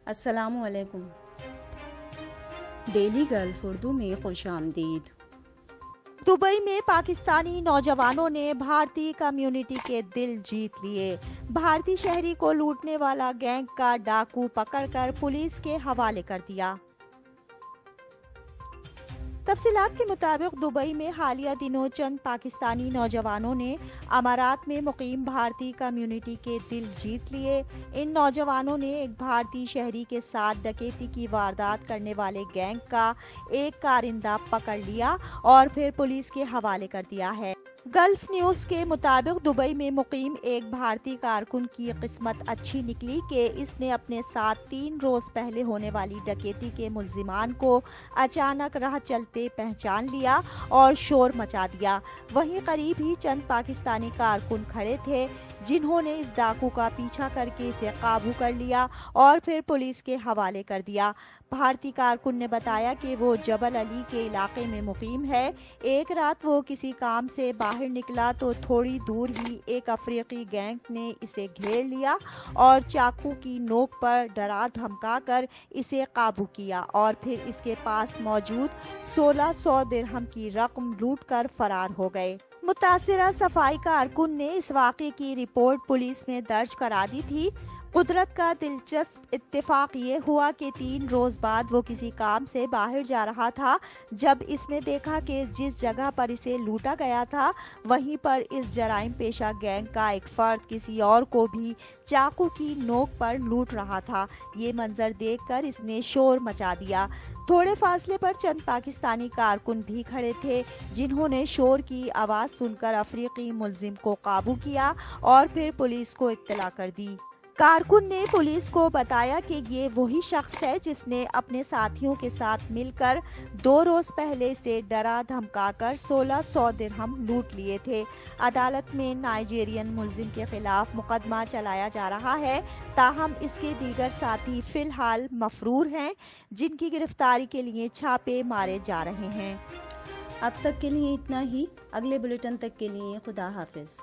السلام علیکم۔ Daily golf Urdu میں خوش آمدید۔ دبئی میں پاکستانی نوجوانوں نے بھارتی کمیونٹی کے دل جیت لیے۔ بھارتی شہری کو لوٹنے والا گینگ کا ڈاکو پکڑ کر پولیس کے حوالے کر دیا۔ تفصیلات کے مطابق دبئی میں حالیہ دنوں چند پاکستانی نوجوانوں نے امارات میں مقیم بھارتی کمیونٹی کے دل جیت لیے۔ ان نوجوانوں نے ایک بھارتی شہری کے ساتھ ڈکیتی کی واردات کرنے والے گینگ کا ایک کارندہ پکڑ لیا اور پھر پولیس کے حوالے کر دیا ہے۔ گلف نیوز کے مطابق دبئی میں مقیم ایک بھارتی کارکن کی قسمت اچھی نکلی کہ اس نے اپنے ساتھ 3 روز پہلے ہونے والی ڈکیتی کے ملزمان کو اچانک راہ چلتے پہچان لیا اور شور مچا دیا۔ وہیں قریب ہی چند پاکستانی کارکن کھڑے تھے جنہوں نے اس ڈاکو کا پیچھا کر کے اسے قابو کر لیا اور پھر پولیس کے حوالے کر دیا۔ بھارتی کارکن نے بتایا کہ وہ جبل علی کے علاقے میں مقیم ہے۔ ایک رات وہ کسی کام سے باہر نکلا تو تھوڑی دور ہی ایک افریقی گینگ نے اسے گھیر لیا اور چاقو کی نوک پر ڈرا دھمکا کر اسے قابو کیا اور پھر اس کے پاس موجود 1600 درہم کی رقم لوٹ کر فرار ہو گئے۔ متاثرہ صفائی کارکن نے اس واقعے کی رپورٹ پولیس میں درج کرا دی تھی۔ قدرت کا دلچسپ اتفاق یہ ہوا کہ 3 روز بعد وہ کسی کام سے باہر جا رہا تھا جب اس نے دیکھا کہ جس جگہ پر اسے لوٹا گیا تھا وہیں پر اس جرائم پیشہ گینگ کا ایک فرد کسی اور کو بھی چاقو کی نوک پر لوٹ رہا تھا۔ یہ منظر دیکھ کر اس نے شور مچا دیا۔ تھوڑے فاصلے پر چند پاکستانی کارکن بھی کھڑے تھے جنہوں نے شور کی آواز سن کر افریقی ملزم کو قابو کیا اور پھر پولیس کو اطلاع کر دی۔ کارکن نے پولیس کو بتایا کہ یہ وہی شخص ہے جس نے اپنے ساتھیوں کے ساتھ مل کر 2 روز پہلے سے ڈرا دھمکا کر 1600 درہم لوٹ لیے تھے۔ عدالت میں نائجیرین ملزم کے خلاف مقدمہ چلایا جا رہا ہے، تاہم اس کے دیگر ساتھی فی الحال مفرور ہیں جن کی گرفتاری کے لیے چھاپے مارے جا رہے ہیں۔ اب تک کے لیے اتنا ہی۔ اگلے بلیٹن تک کے لیے خدا حافظ۔